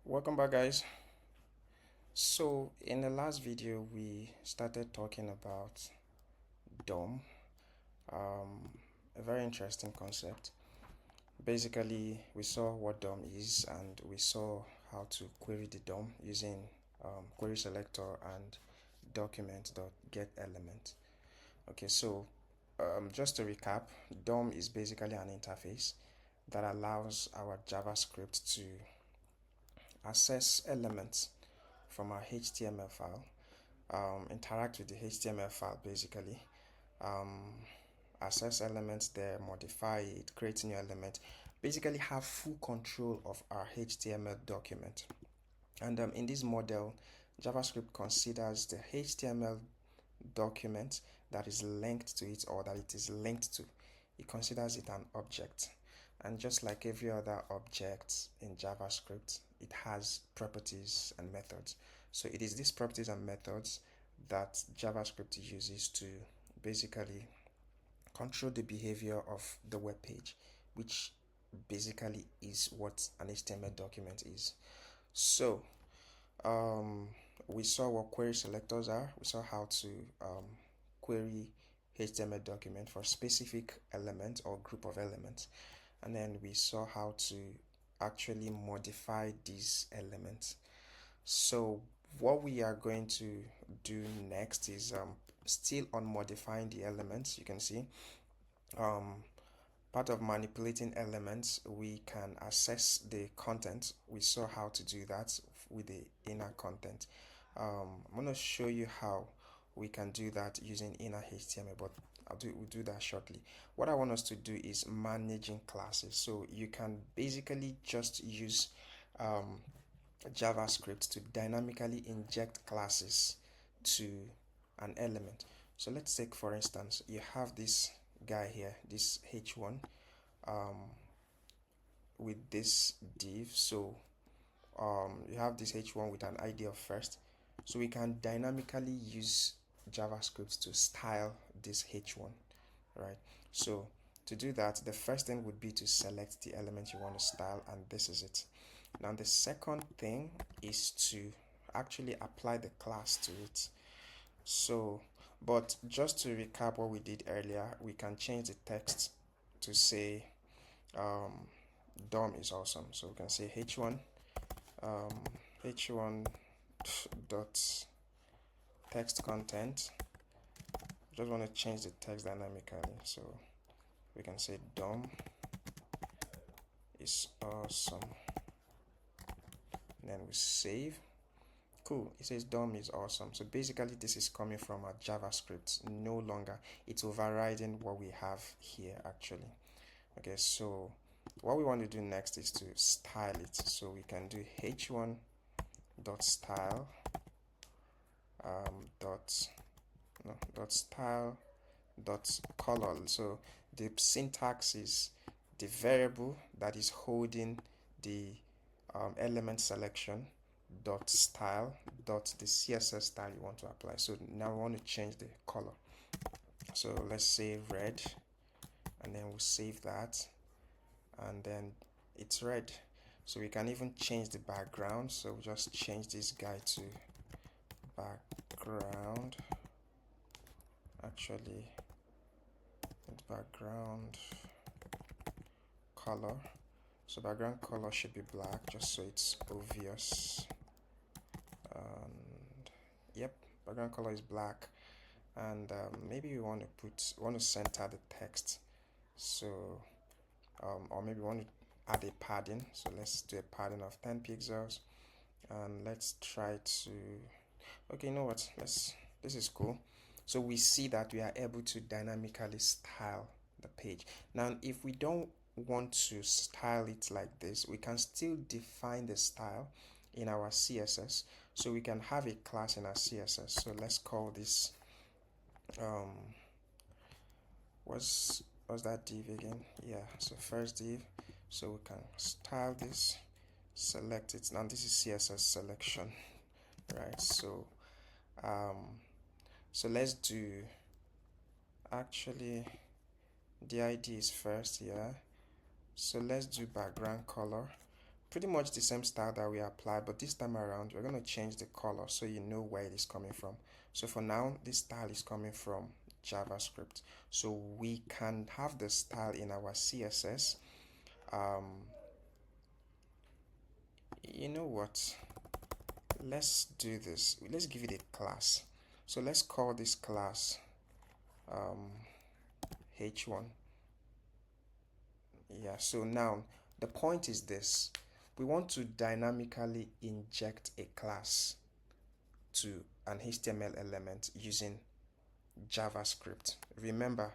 Welcome back, guys. So in the last video we started talking about DOM, a very interesting concept. Basically we saw what DOM is and we saw how to query the DOM using query selector and document.getElement. Okay, so just to recap, DOM is basically an interface that allows our JavaScript to access elements from our HTML file, interact with the HTML file basically, um, access elements there, modify it, create a new element, basically have full control of our HTML document. And in this model, JavaScript considers the HTML document that is linked to it or that it is linked to. It considers it an object. And just like every other object in JavaScript, it has properties and methods. So it is these properties and methods that JavaScript uses to basically control the behavior of the web page, which basically is what an HTML document is. So we saw what query selectors are. We saw how to query HTML document for specific element or group of elements, and then we saw how to actually modify these elements. So what we are going to do next is still on modifying the elements. You can see part of manipulating elements, we can access the content. We saw how to do that with the inner content. I'm going to show you how we can do that using innerHTML, but we'll do that shortly. What I want us to do is managing classes. So you can basically just use JavaScript to dynamically inject classes to an element. So let's take, for instance, you have this guy here, this h1 with this div. So you have this h1 with an ID of first, so we can dynamically use JavaScript to style this h1, right? So to do that, the first thing would be to select the element you want to style, and this is it. Now the second thing is to actually apply the class to it. So but just to recap what we did earlier, we can change the text to say DOM is awesome. So we can say h1 h1 dot text content. Just want to change the text dynamically, so we can say DOM is awesome, and then we save. Cool, it says DOM is awesome. So basically this is coming from our JavaScript, no longer it's overriding what we have here actually. Okay, so what we want to do next is to style it. So we can do h1 dot style dot style dot color. So the syntax is the variable that is holding the element selection dot style dot the CSS style you want to apply. So now we want to change the color. So let's say red, and then we'll save that, and then it's red. So we can even change the background. So we just change this guy to background. Actually, the background color. So background color should be black, just so it's obvious. And yep, background color is black. And maybe we want to center the text. So or maybe we want to add a padding. So let's do a padding of 10 pixels, and let's try to, okay, you know what, this is cool. So we see that we are able to dynamically style the page. Now if we don't want to style it like this, we can still define the style in our CSS. So we can have a class in our CSS. So let's call this what's that div again? Yeah, so first div. So we can style this, select it. Now this is CSS selection, right? So so let's do, actually the ID is first, yeah. So let's do background color. pretty much the same style that we applied, but this time around we're going to change the color so you know where it is coming from. So for now, this style is coming from JavaScript. So we can have the style in our CSS. You know what? Let's do this. Let's give it a class. So let's call this class H1. Yeah, so now the point is this. We want to dynamically inject a class to an HTML element using JavaScript. Remember,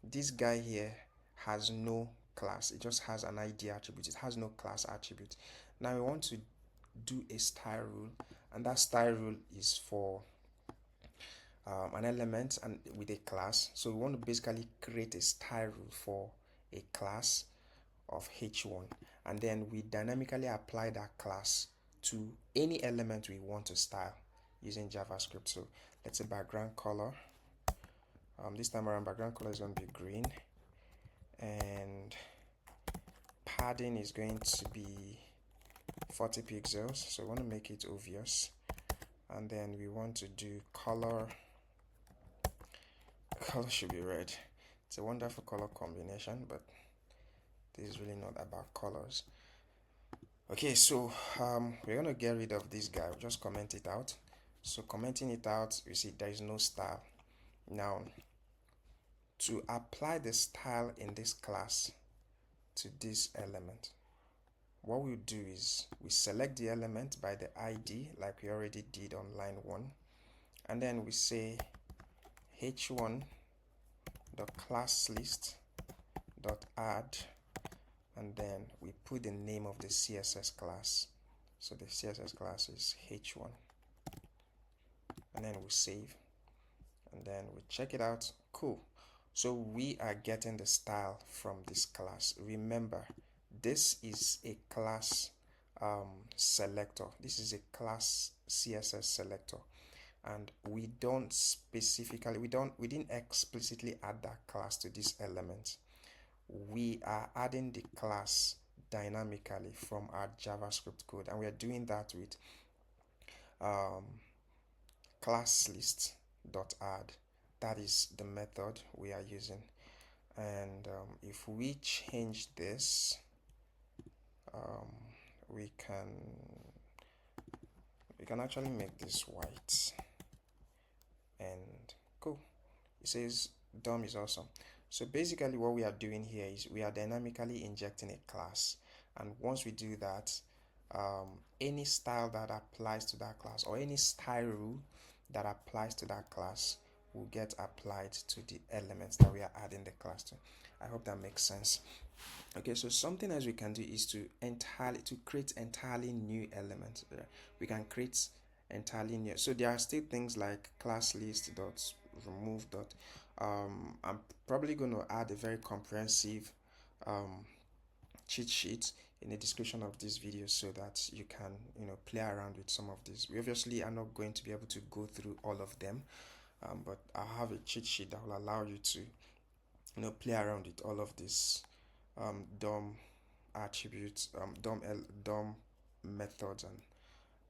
this guy here has no class. It just has an ID attribute. It has no class attribute. Now we want to do a style rule, and that style rule is for an element and with a class. So we want to basically create a style rule for a class of h1, and then we dynamically apply that class to any element we want to style using JavaScript. So let's say background color. This time around, background color is going to be green, and padding is going to be 40 pixels. So we want to make it obvious, and then we want to do color. Color should be red. It's a wonderful color combination, but this is really not about colors. Okay, so we're gonna get rid of this guy. We'll just comment it out. So commenting it out, you see there is no style. Now, to apply the style in this class to this element, what we'll do is we select the element by the ID like we already did on line 1, and then we say h1 dot class list dot add, and then we put the name of the CSS class. So the CSS class is h1, and then we save, and then we check it out. Cool. So we are getting the style from this class. Remember, this is a class selector. This is a class CSS selector, and we didn't explicitly add that class to this element. We are adding the class dynamically from our JavaScript code, and we are doing that with class list dot add. That is the method we are using. And if we change this, we can actually make this white, and cool. It says DOM is awesome. So basically what we are doing here is we are dynamically injecting a class, and once we do that, any style that applies to that class, or any style rule that applies to that class, will get applied to the elements that we are adding the class to. I hope that makes sense. Okay, so something else we can do is to create entirely new elements. We can create entirely new. So there are still things like class list dot remove dot. I'm probably going to add a very comprehensive cheat sheet in the description of this video so that you can play around with some of these. We obviously are not going to be able to go through all of them, but I have a cheat sheet that will allow you to play around with all of these DOM attributes, DOM methods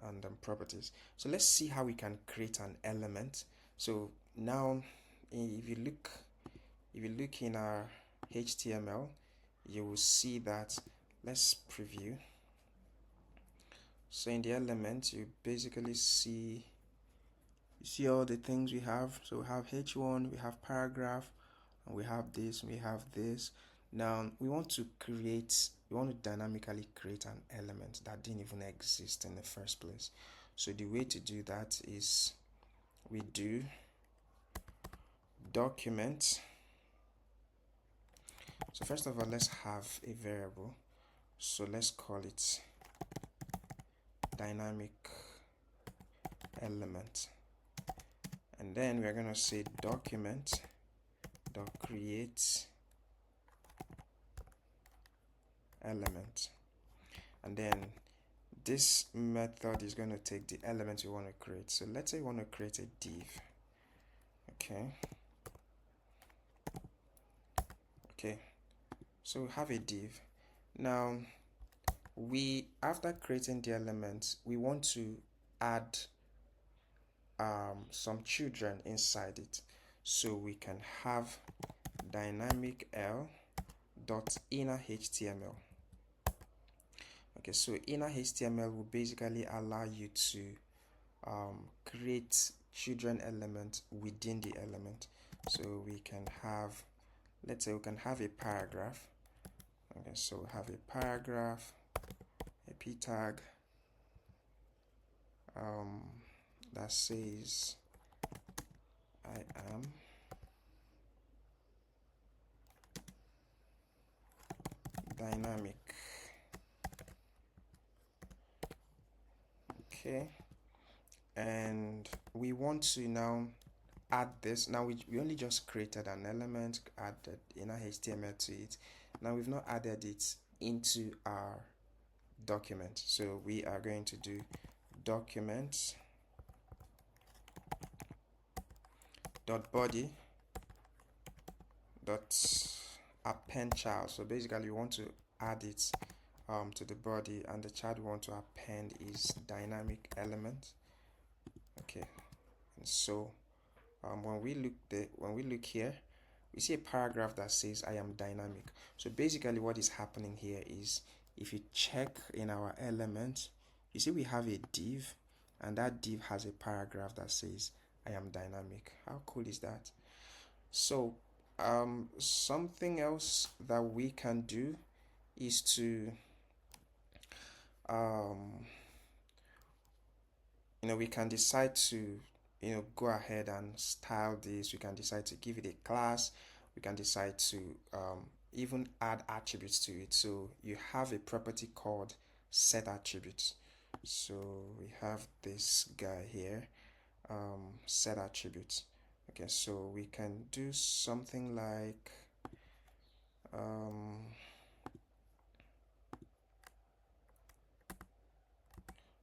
and properties. So let's see how we can create an element. So now if you look in our HTML, you will see that. Let's preview. So in the element, you basically see all the things we have. So we have h1, we have paragraph, and we have this, we have this. Now we want to dynamically create an element that didn't even exist in the first place. So the way to do that is we do document. So first of all, let's have a variable. So let's call it dynamic element, and then we're going to say document dot create element, and then this method is going to take the element we want to create. So let's say we want to create a div. Okay, so we have a div. Now after creating the element, we want to add some children inside it. So we can have dynamic_l.innerHTML. Okay, so innerHTML will basically allow you to create children element within the element. So we can have, let's say we can have a paragraph. Okay, so we have a paragraph, a p tag that says I am dynamic. Okay, and we want to now add this. Now we only just created an element, added innerHTML to it. Now we've not added it into our document, so we are going to do document dot body dot append child. So basically we want to add it to the body, and the child we want to append is dynamic element. Okay, and so when we look here, we see a paragraph that says I am dynamic. So basically what is happening here is, if you check in our element, you see we have a div, and that div has a paragraph that says I am dynamic. How cool is that? So something else that we can do is to we can decide to go ahead and style this. We can decide to give it a class. We can decide to even add attributes to it. So you have a property called set attributes. So we have this guy here, set attributes. Okay, so we can do something like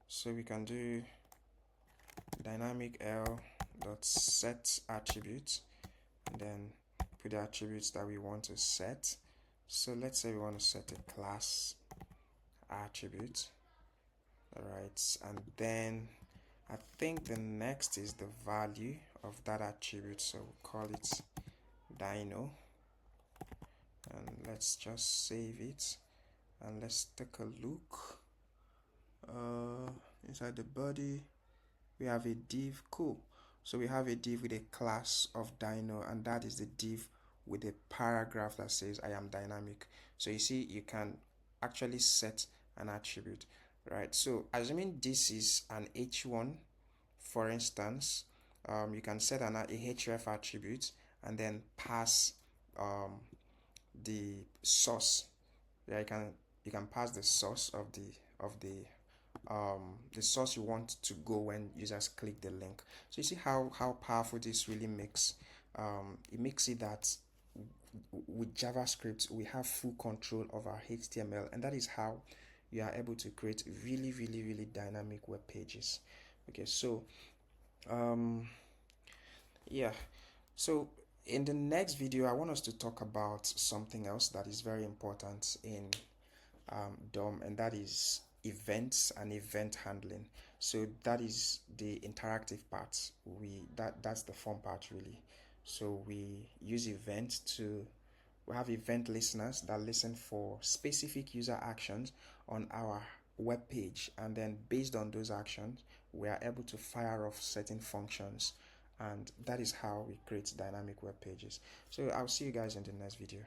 so we can do dynamic l dot set attributes, and then put the attributes that we want to set. So let's say we want to set a class attribute. All right, and then I think the next is the value of that attribute, so we'll call it dino, and let's just save it, and let's take a look. Inside the body we have a div. Cool. So we have a div with a class of dino, and that is the div with a paragraph that says I am dynamic. So you see, you can actually set an attribute, right? So assuming this is an h1, for instance, you can set a href attribute and then pass the source. Yeah, you can pass the source of the source you want to go when users click the link. So you see how powerful this really makes. It makes it that with JavaScript we have full control of our HTML, and that is how you are able to create really dynamic web pages. Okay, so yeah, so in the next video I want us to talk about something else that is very important in DOM, and that is events and event handling. So that is the interactive part. That's the fun part really. So we use events we have event listeners that listen for specific user actions on our web page, and then based on those actions we are able to fire off certain functions, and that is how we create dynamic web pages. So I'll see you guys in the next video.